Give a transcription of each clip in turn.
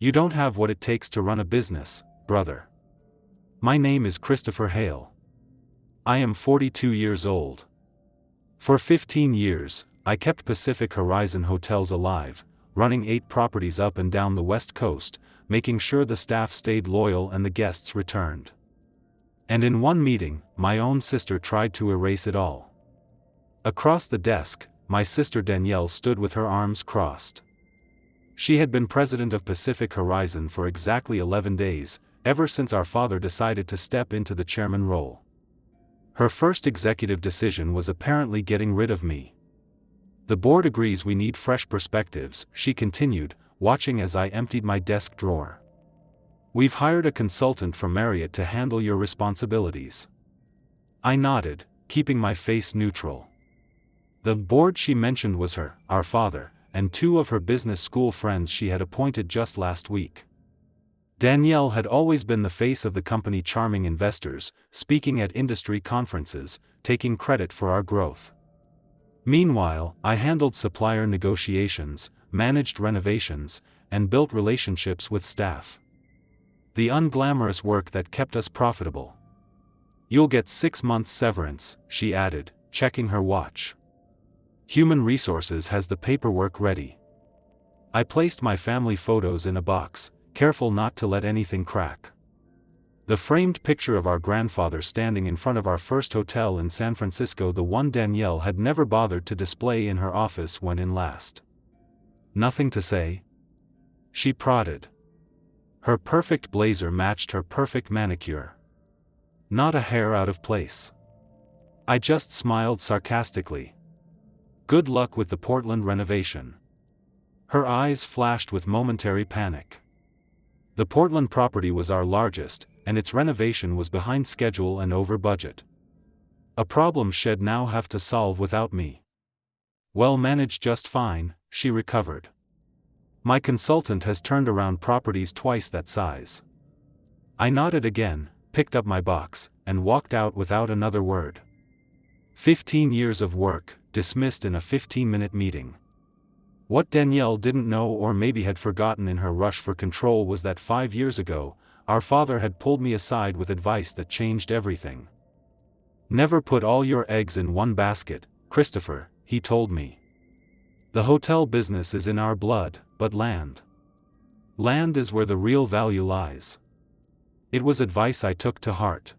You don't have what it takes to run a business, brother. My name is Christopher Hale. I am 42 years old. For 15 years, I kept Pacific Horizon Hotels alive, running 8 properties up and down the West Coast, making sure the staff stayed loyal and the guests returned. And in one meeting, my own sister tried to erase it all. Across the desk, my sister Danielle stood with her arms crossed. She had been president of Pacific Horizon for exactly 11 days, ever since our father decided to step into the chairman role. Her first executive decision was apparently getting rid of me. The board agrees we need fresh perspectives, she continued, watching as I emptied my desk drawer. We've hired a consultant from Marriott to handle your responsibilities. I nodded, keeping my face neutral. The board she mentioned was our father, and 2 of her business school friends she had appointed just last week. Danielle had always been the face of the company, charming investors, speaking at industry conferences, taking credit for our growth. Meanwhile, I handled supplier negotiations, managed renovations, and built relationships with staff. The unglamorous work that kept us profitable. You'll get 6 months severance, she added, checking her watch. Human Resources has the paperwork ready. I placed my family photos in a box, careful not to let anything crack. The framed picture of our grandfather standing in front of our first hotel in San Francisco, the one Danielle had never bothered to display in her office when in last. Nothing to say? She prodded. Her perfect blazer matched her perfect manicure. Not a hair out of place. I just smiled sarcastically. Good luck with the Portland renovation. Her eyes flashed with momentary panic. The Portland property was our largest, and its renovation was behind schedule and over budget. A problem she'd now have to solve without me. Well, managed just fine, she recovered. My consultant has turned around properties twice that size. I nodded again, picked up my box, and walked out without another word. 15 years of work, dismissed in a 15-minute meeting. What Danielle didn't know, or maybe had forgotten in her rush for control, was that 5 years ago, our father had pulled me aside with advice that changed everything. Never put all your eggs in one basket, Christopher, he told me. The hotel business is in our blood, but land is where the real value lies. It was advice I took to heart.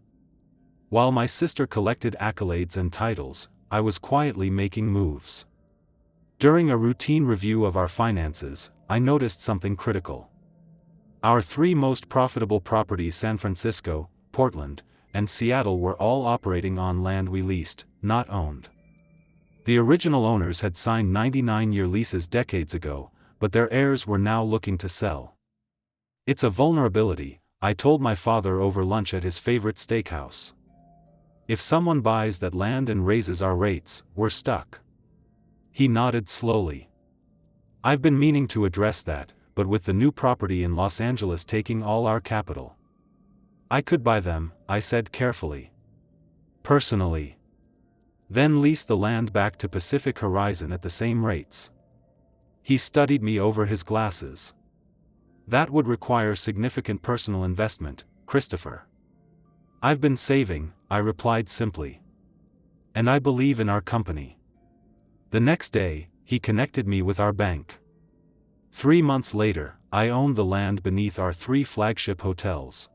While my sister collected accolades and titles, I was quietly making moves. During a routine review of our finances, I noticed something critical. Our 3 most profitable properties, San Francisco, Portland, and Seattle, were all operating on land we leased, not owned. The original owners had signed 99-year leases decades ago, but their heirs were now looking to sell. It's a vulnerability, I told my father over lunch at his favorite steakhouse. If someone buys that land and raises our rates, we're stuck. He nodded slowly. I've been meaning to address that, but with the new property in Los Angeles taking all our capital. I could buy them, I said carefully. Personally. Then lease the land back to Pacific Horizon at the same rates. He studied me over his glasses. That would require significant personal investment, Christopher. I've been saving, I replied simply. And I believe in our company. The next day, he connected me with our bank. 3 months later, I owned the land beneath our 3 flagship hotels.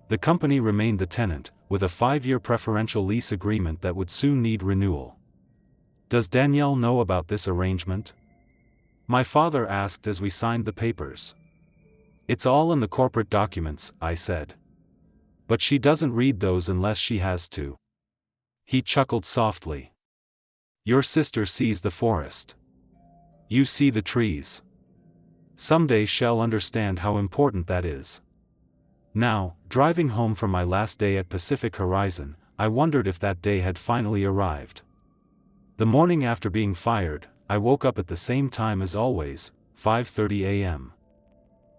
The company remained the tenant, with a 5-year preferential lease agreement that would soon need renewal. Does Danielle know about this arrangement? My father asked as we signed the papers. It's all in the corporate documents, I said. But she doesn't read those unless she has to. He chuckled softly. Your sister sees the forest. You see the trees. Someday she'll understand how important that is. Now, driving home from my last day at Pacific Horizon, I wondered if that day had finally arrived. The morning after being fired, I woke up at the same time as always, 5:30 a.m.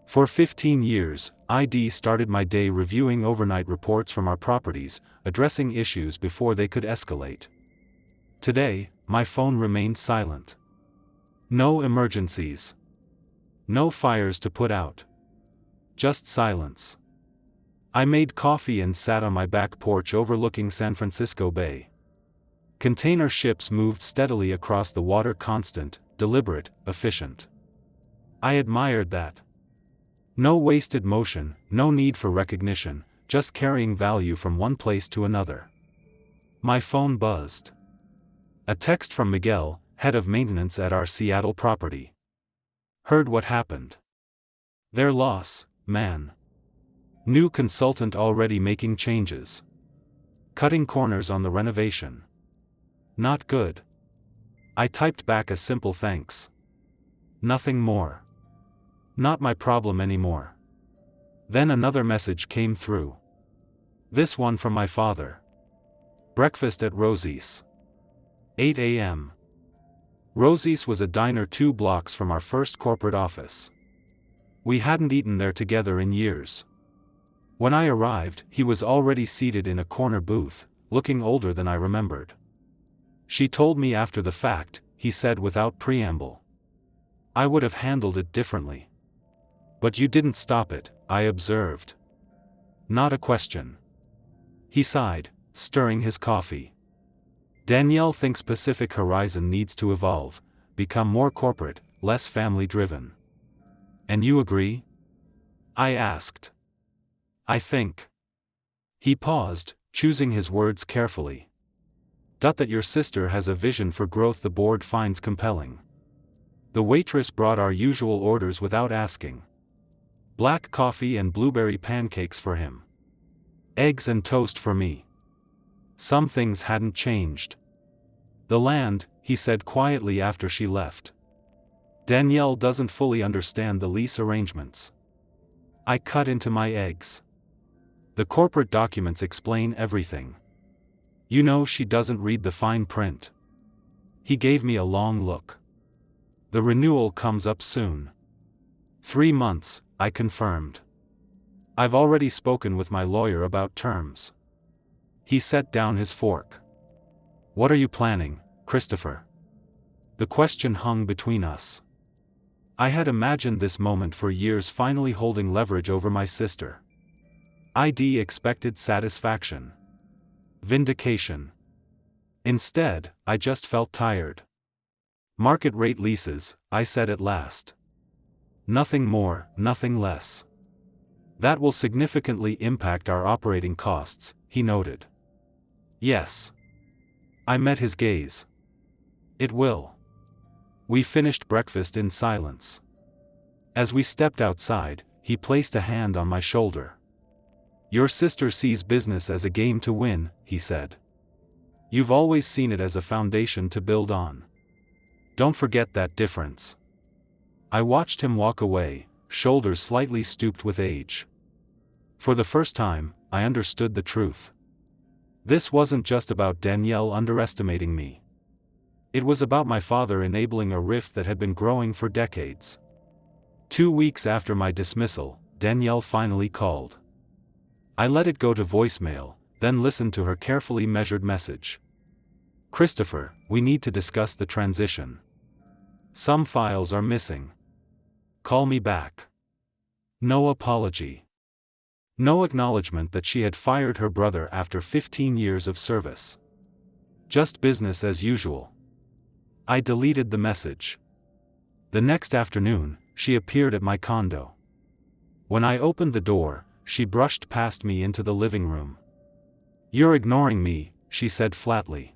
For 15 years, ID started my day reviewing overnight reports from our properties, addressing issues before they could escalate. Today, my phone remained silent. No emergencies. No fires to put out. Just silence. I made coffee and sat on my back porch overlooking San Francisco Bay. Container ships moved steadily across the water, constant, deliberate, efficient. I admired that. No wasted motion, no need for recognition, just carrying value from one place to another. My phone buzzed. A text from Miguel, head of maintenance at our Seattle property. Heard what happened? Their loss, man. New consultant already making changes. Cutting corners on the renovation. Not good. I typed back a simple thanks. Nothing more. Not my problem anymore. Then another message came through. This one from my father. Breakfast at Rosie's. 8 a.m. Rosie's was a diner 2 blocks from our first corporate office. We hadn't eaten there together in years. When I arrived, he was already seated in a corner booth, looking older than I remembered. She told me after the fact, he said without preamble. I would have handled it differently. But you didn't stop it, I observed. Not a question. He sighed, stirring his coffee. Danielle thinks Pacific Horizon needs to evolve, become more corporate, less family-driven. And you agree? I asked. I think. He paused, choosing his words carefully. That your sister has a vision for growth the board finds compelling. The waitress brought our usual orders without asking. Black coffee and blueberry pancakes for him. Eggs and toast for me. Some things hadn't changed. The land, he said quietly after she left. Danielle doesn't fully understand the lease arrangements. I cut into my eggs. The corporate documents explain everything. You know she doesn't read the fine print. He gave me a long look. The renewal comes up soon. 3 months, I confirmed. I've already spoken with my lawyer about terms. He set down his fork. What are you planning, Christopher? The question hung between us. I had imagined this moment for years, finally holding leverage over my sister. I'd expected satisfaction. Vindication. Instead, I just felt tired. Market rate leases, I said at last. Nothing more, nothing less. That will significantly impact our operating costs, he noted. Yes. I met his gaze. It will. We finished breakfast in silence. As we stepped outside, he placed a hand on my shoulder. Your sister sees business as a game to win, he said. You've always seen it as a foundation to build on. Don't forget that difference. I watched him walk away, shoulders slightly stooped with age. For the first time, I understood the truth. This wasn't just about Danielle underestimating me. It was about my father enabling a rift that had been growing for decades. 2 weeks after my dismissal, Danielle finally called. I let it go to voicemail, then listened to her carefully measured message. Christopher, we need to discuss the transition. Some files are missing. Call me back. No apology. No acknowledgement that she had fired her brother after 15 years of service. Just business as usual. I deleted the message. The next afternoon, she appeared at my condo. When I opened the door, she brushed past me into the living room. You're ignoring me, she said flatly.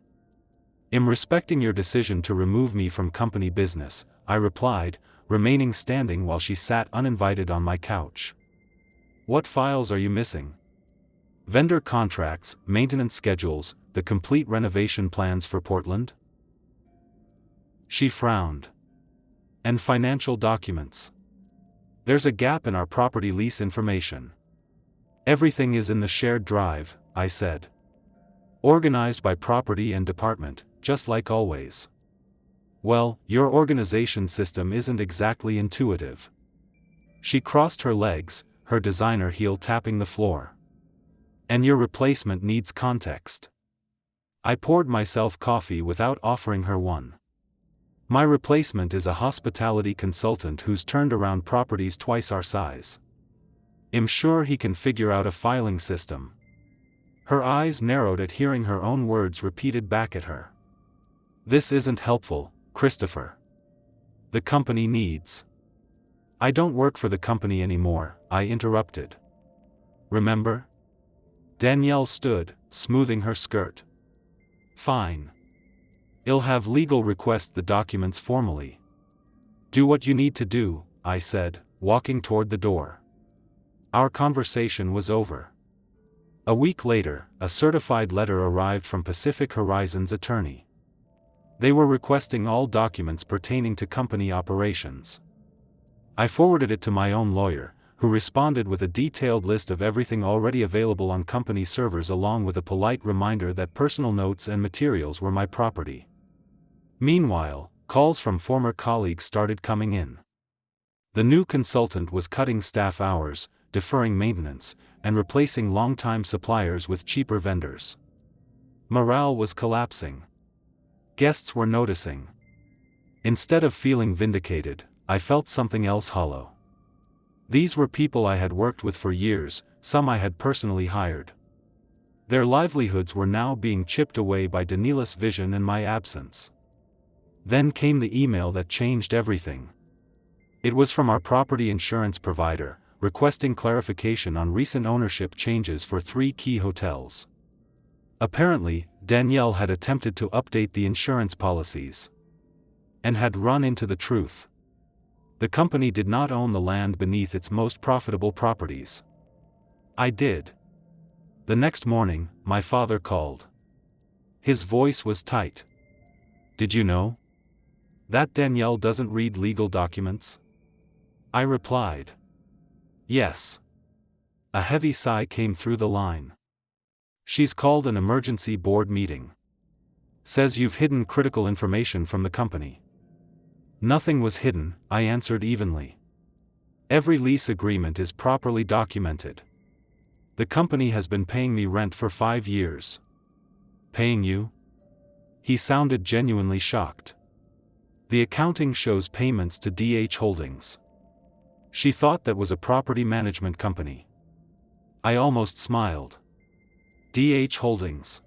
I'm respecting your decision to remove me from company business, I replied, remaining standing while she sat uninvited on my couch. What files are you missing? Vendor contracts, maintenance schedules, the complete renovation plans for Portland? She frowned. And financial documents. There's a gap in our property lease information. Everything is in the shared drive, I said. Organized by property and department, just like always. Well, your organization system isn't exactly intuitive. She crossed her legs, her designer heel tapping the floor. And your replacement needs context. I poured myself coffee without offering her one. My replacement is a hospitality consultant who's turned around properties twice our size. I'm sure he can figure out a filing system. Her eyes narrowed at hearing her own words repeated back at her. This isn't helpful, Christopher. The company needs. I don't work for the company anymore, I interrupted. Remember? Danielle stood, smoothing her skirt. Fine. I'll have legal request the documents formally. Do what you need to do, I said, walking toward the door. Our conversation was over. A week later, a certified letter arrived from Pacific Horizon's attorney. They were requesting all documents pertaining to company operations. I forwarded it to my own lawyer, who responded with a detailed list of everything already available on company servers along with a polite reminder that personal notes and materials were my property. Meanwhile, calls from former colleagues started coming in. The new consultant was cutting staff hours, deferring maintenance, and replacing longtime suppliers with cheaper vendors. Morale was collapsing. Guests were noticing. Instead of feeling vindicated, I felt something else hollow. These were people I had worked with for years, some I had personally hired. Their livelihoods were now being chipped away by Danielle's vision and my absence. Then came the email that changed everything. It was from our property insurance provider, requesting clarification on recent ownership changes for 3 key hotels. Apparently, Danielle had attempted to update the insurance policies and had run into the truth. The company did not own the land beneath its most profitable properties. I did. The next morning, my father called. His voice was tight. Did you know that Danielle doesn't read legal documents? I replied. Yes. A heavy sigh came through the line. She's called an emergency board meeting. Says you've hidden critical information from the company. Nothing was hidden, I answered evenly. Every lease agreement is properly documented. The company has been paying me rent for 5 years. Paying you? He sounded genuinely shocked. The accounting shows payments to DH Holdings. She thought that was a property management company. I almost smiled. DH Holdings.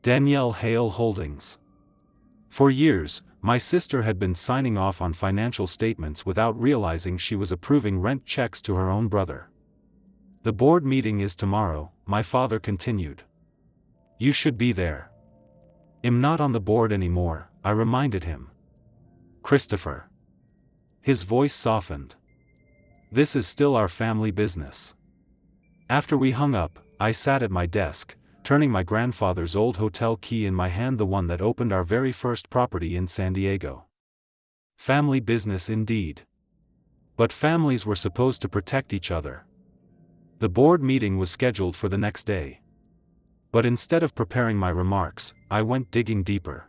Danielle Hale Holdings. For years, my sister had been signing off on financial statements without realizing she was approving rent checks to her own brother. The board meeting is tomorrow, my father continued. You should be there. I'm not on the board anymore, I reminded him. Christopher. His voice softened. This is still our family business. After we hung up, I sat at my desk, turning my grandfather's old hotel key in my hand, the one that opened our very first property in San Diego. Family business indeed. But families were supposed to protect each other. The board meeting was scheduled for the next day. But instead of preparing my remarks, I went digging deeper.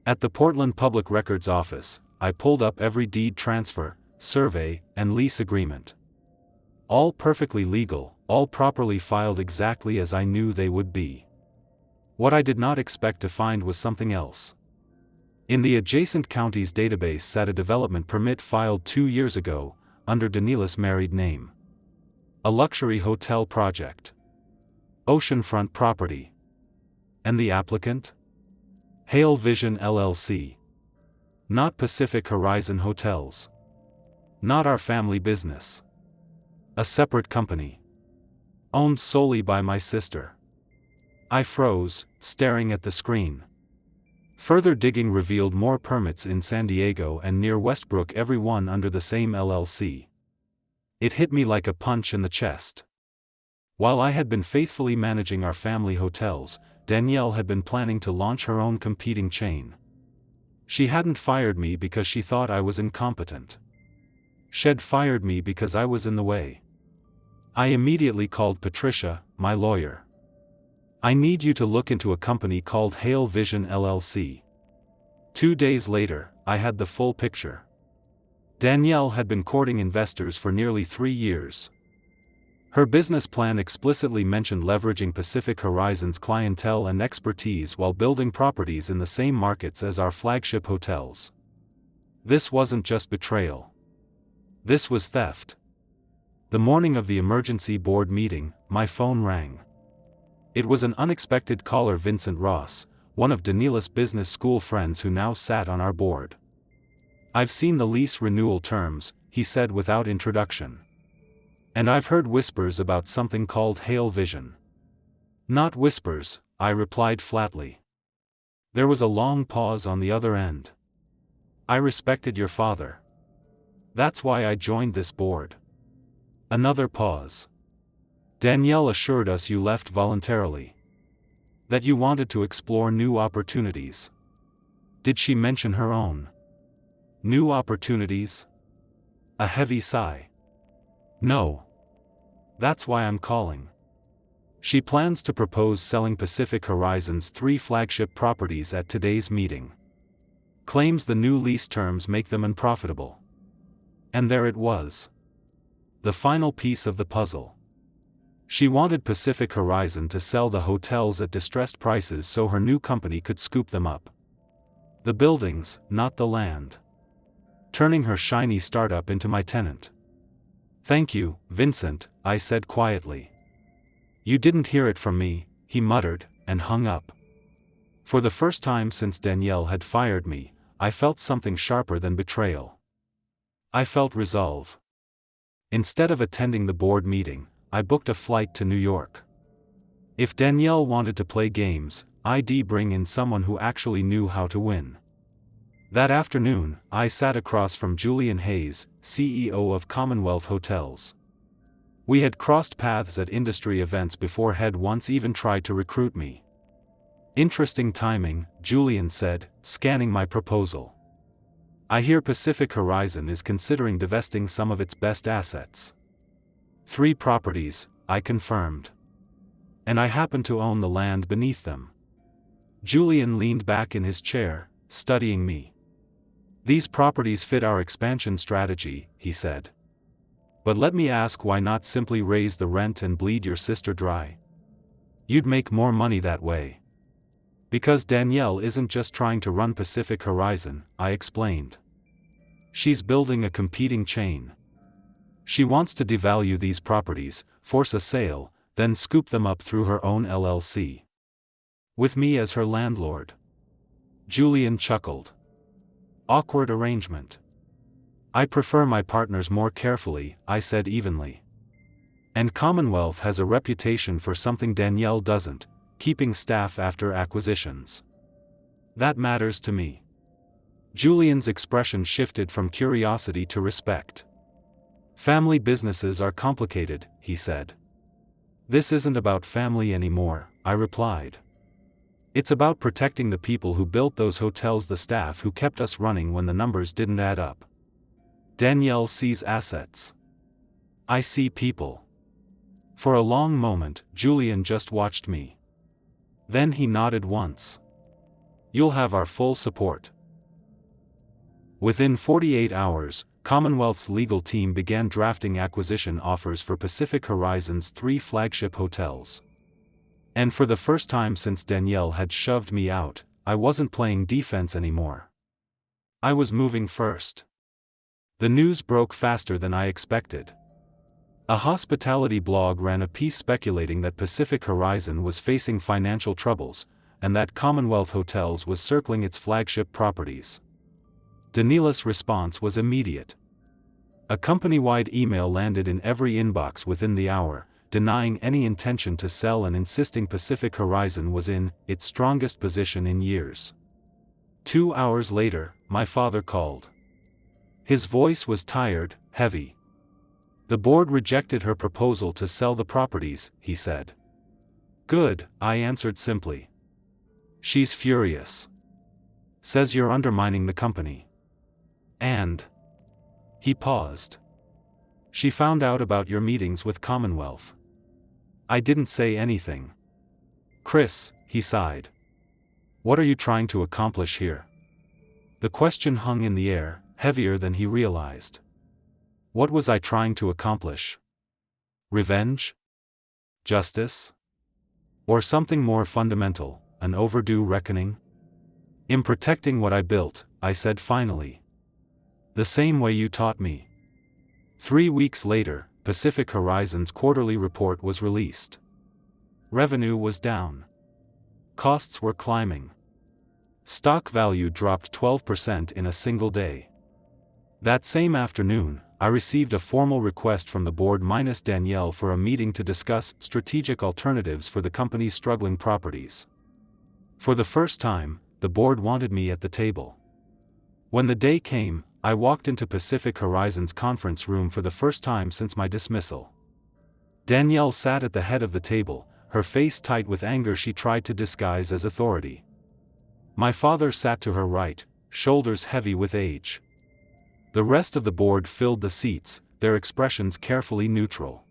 At the Portland Public Records Office, I pulled up every deed transfer, survey, and lease agreement. All perfectly legal, all properly filed exactly as I knew they would be. What I did not expect to find was something else. In the adjacent county's database sat a development permit filed 2 years ago, under Danielle's married name. A luxury hotel project. Oceanfront property. And the applicant? Hale Vision LLC. Not Pacific Horizon Hotels. Not our family business. A separate company. Owned solely by my sister. I froze, staring at the screen. Further digging revealed more permits in San Diego and near Westbrook, every one under the same LLC. It hit me like a punch in the chest. While I had been faithfully managing our family hotels, Danielle had been planning to launch her own competing chain. She hadn't fired me because she thought I was incompetent. She'd fired me because I was in the way. I immediately called Patricia, my lawyer. I need you to look into a company called Hale Vision LLC. 2 days later, I had the full picture. Danielle had been courting investors for nearly 3 years. Her business plan explicitly mentioned leveraging Pacific Horizon's clientele and expertise while building properties in the same markets as our flagship hotels. This wasn't just betrayal. This was theft. The morning of the emergency board meeting, my phone rang. It was an unexpected caller, Vincent Ross, one of Danielle's business school friends who now sat on our board. "I've seen the lease renewal terms," he said without introduction. "And I've heard whispers about something called Hale Vision." "Not whispers," I replied flatly. There was a long pause on the other end. "I respected your father. That's why I joined this board." Another pause. "Danielle assured us you left voluntarily. That you wanted to explore new opportunities." Did she mention her own? New opportunities? A heavy sigh. "No. That's why I'm calling. She plans to propose selling Pacific Horizon's 3 flagship properties at today's meeting. Claims the new lease terms make them unprofitable." And there it was. The final piece of the puzzle. She wanted Pacific Horizon to sell the hotels at distressed prices so her new company could scoop them up. The buildings, not the land. Turning her shiny startup into my tenant. "Thank you, Vincent," I said quietly. "You didn't hear it from me," he muttered, and hung up. For the first time since Danielle had fired me, I felt something sharper than betrayal. I felt resolve. Instead of attending the board meeting, I booked a flight to New York. If Danielle wanted to play games, I'd bring in someone who actually knew how to win. That afternoon, I sat across from Julian Hayes, CEO of Commonwealth Hotels. We had crossed paths at industry events before he'd once even tried to recruit me. "Interesting timing," Julian said, scanning my proposal. "I hear Pacific Horizon is considering divesting some of its best assets." 3 properties, I confirmed. "And I happen to own the land beneath them." Julian leaned back in his chair, studying me. "These properties fit our expansion strategy," he said. "But let me ask, why not simply raise the rent and bleed your sister dry? You'd make more money that way." "Because Danielle isn't just trying to run Pacific Horizon," I explained. "She's building a competing chain. She wants to devalue these properties, force a sale, then scoop them up through her own LLC. With me as her landlord." Julian chuckled. "Awkward arrangement." "I prefer my partners more carefully," I said evenly. "And Commonwealth has a reputation for something Danielle doesn't, keeping staff after acquisitions. That matters to me." Julian's expression shifted from curiosity to respect. "Family businesses are complicated," he said. "This isn't about family anymore," I replied. "It's about protecting the people who built those hotels, the staff who kept us running when the numbers didn't add up. Danielle sees assets. I see people." For a long moment, Julian just watched me. Then he nodded once. "You'll have our full support." Within 48 hours, Commonwealth's legal team began drafting acquisition offers for Pacific Horizon's 3 flagship hotels. And for the first time since Danielle had shoved me out, I wasn't playing defense anymore. I was moving first. The news broke faster than I expected. A hospitality blog ran a piece speculating that Pacific Horizon was facing financial troubles, and that Commonwealth Hotels was circling its flagship properties. Danielle's response was immediate. A company-wide email landed in every inbox within the hour, denying any intention to sell and insisting Pacific Horizon was in its strongest position in years. 2 hours later, my father called. His voice was tired, heavy. "The board rejected her proposal to sell the properties," he said. "Good," I answered simply. "She's furious. Says you're undermining the company. And..." He paused. "She found out about your meetings with Commonwealth." I didn't say anything. "Chris," he sighed. "What are you trying to accomplish here?" The question hung in the air, heavier than he realized. What was I trying to accomplish? Revenge? Justice? Or something more fundamental, an overdue reckoning? "In protecting what I built," I said finally. "The same way you taught me." 3 weeks later, Pacific Horizon's quarterly report was released. Revenue was down. Costs were climbing. Stock value dropped 12% in a single day. That same afternoon, I received a formal request from the board minus Danielle for a meeting to discuss strategic alternatives for the company's struggling properties. For the first time, the board wanted me at the table. When the day came, I walked into Pacific Horizon's conference room for the first time since my dismissal. Danielle sat at the head of the table, her face tight with anger she tried to disguise as authority. My father sat to her right, shoulders heavy with age. The rest of the board filled the seats, their expressions carefully neutral.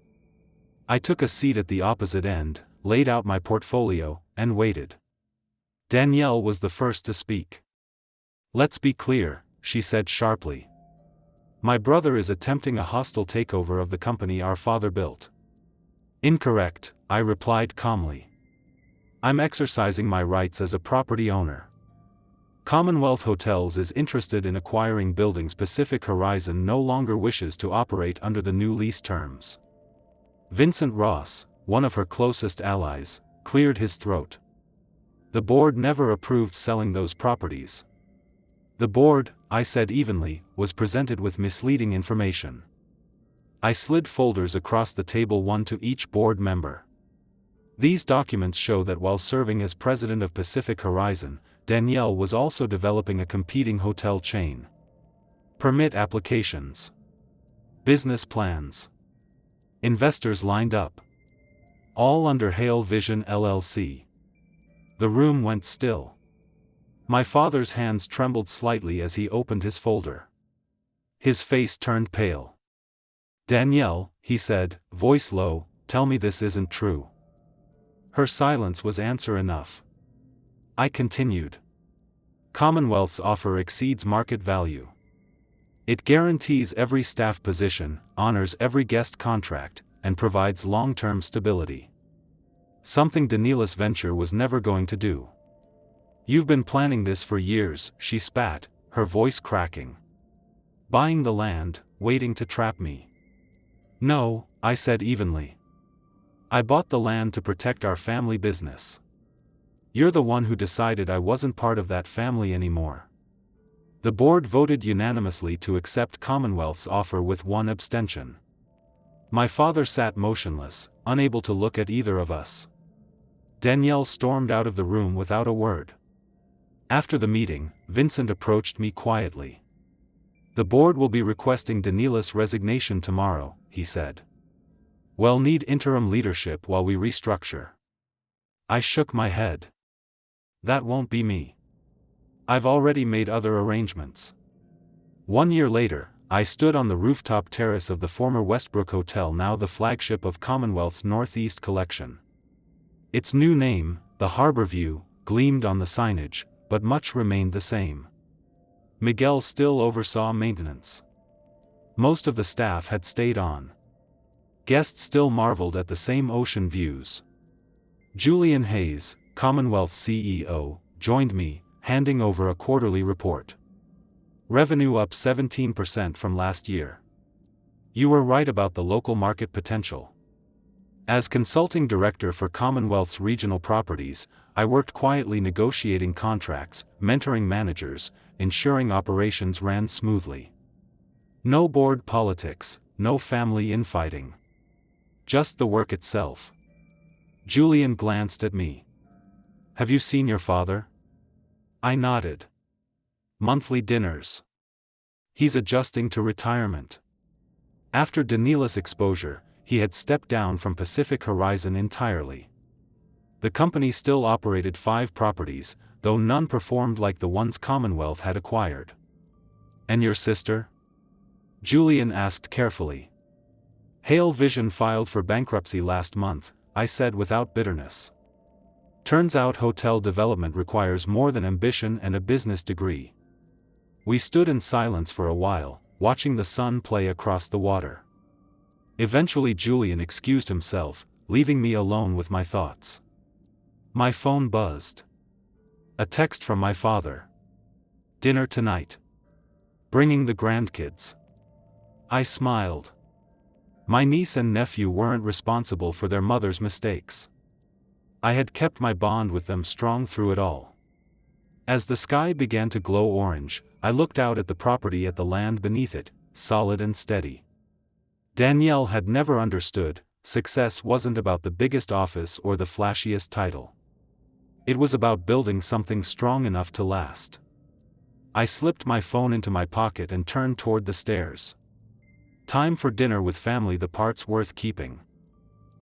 I took a seat at the opposite end, laid out my portfolio, and waited. Danielle was the first to speak. "Let's be clear," she said sharply. "My brother is attempting a hostile takeover of the company our father built." "Incorrect," I replied calmly. "I'm exercising my rights as a property owner. Commonwealth Hotels is interested in acquiring buildings Pacific Horizon no longer wishes to operate under the new lease terms." Vincent Ross, one of her closest allies, cleared his throat. "The board never approved selling those properties." "The board," I said evenly, "was presented with misleading information." I slid folders across the table, one to each board member. These documents show that while serving as president of Pacific Horizon, Danielle was also developing a competing hotel chain. Permit applications. Business plans. Investors lined up. All under Hale Vision LLC. The room went still. My father's hands trembled slightly as he opened his folder. His face turned pale. "Danielle," he said, voice low, "tell me this isn't true." Her silence was answer enough. I continued. "Commonwealth's offer exceeds market value. It guarantees every staff position, honors every guest contract, and provides long-term stability. Something Danielle's venture was never going to do. You've been planning this for years," she spat, her voice cracking. "Buying the land, waiting to trap me." "No," I said evenly. "I bought the land to protect our family business. You're the one who decided I wasn't part of that family anymore." The board voted unanimously to accept Commonwealth's offer with one abstention. My father sat motionless, unable to look at either of us. Danielle stormed out of the room without a word. After the meeting, Vincent approached me quietly. "The board will be requesting Danielle's resignation tomorrow," he said. "We'll need interim leadership while we restructure." I shook my head. "That won't be me. I've already made other arrangements." 1 year later, I stood on the rooftop terrace of the former Westbrook Hotel, now the flagship of Commonwealth's Northeast Collection. Its new name, the Harbor View, gleamed on the signage, but much remained the same. Miguel still oversaw maintenance. Most of the staff had stayed on. Guests still marveled at the same ocean views. Julian Hayes, Commonwealth CEO, joined me, handing over a quarterly report. Revenue up 17% from last year. "You were right about the local market potential." As consulting director for Commonwealth's regional properties, I worked quietly negotiating contracts, mentoring managers, ensuring operations ran smoothly. No board politics, no family infighting. Just the work itself. Julian glanced at me. "Have you seen your father?" I nodded. "Monthly dinners. He's adjusting to retirement." After Danielle's exposure, he had stepped down from Pacific Horizon entirely. The company still operated 5 properties, though none performed like the ones Commonwealth had acquired. "And your sister?" Julian asked carefully. "Hale Vision filed for bankruptcy last month," I said without bitterness. "Turns out hotel development requires more than ambition and a business degree." We stood in silence for a while, watching the sun play across the water. Eventually Julian excused himself, leaving me alone with my thoughts. My phone buzzed. A text from my father. "Dinner tonight. Bringing the grandkids." I smiled. My niece and nephew weren't responsible for their mother's mistakes. I had kept my bond with them strong through it all. As the sky began to glow orange, I looked out at the property, at the land beneath it, solid and steady. Danielle had never understood, success wasn't about the biggest office or the flashiest title. It was about building something strong enough to last. I slipped my phone into my pocket and turned toward the stairs. Time for dinner with family, the parts worth keeping.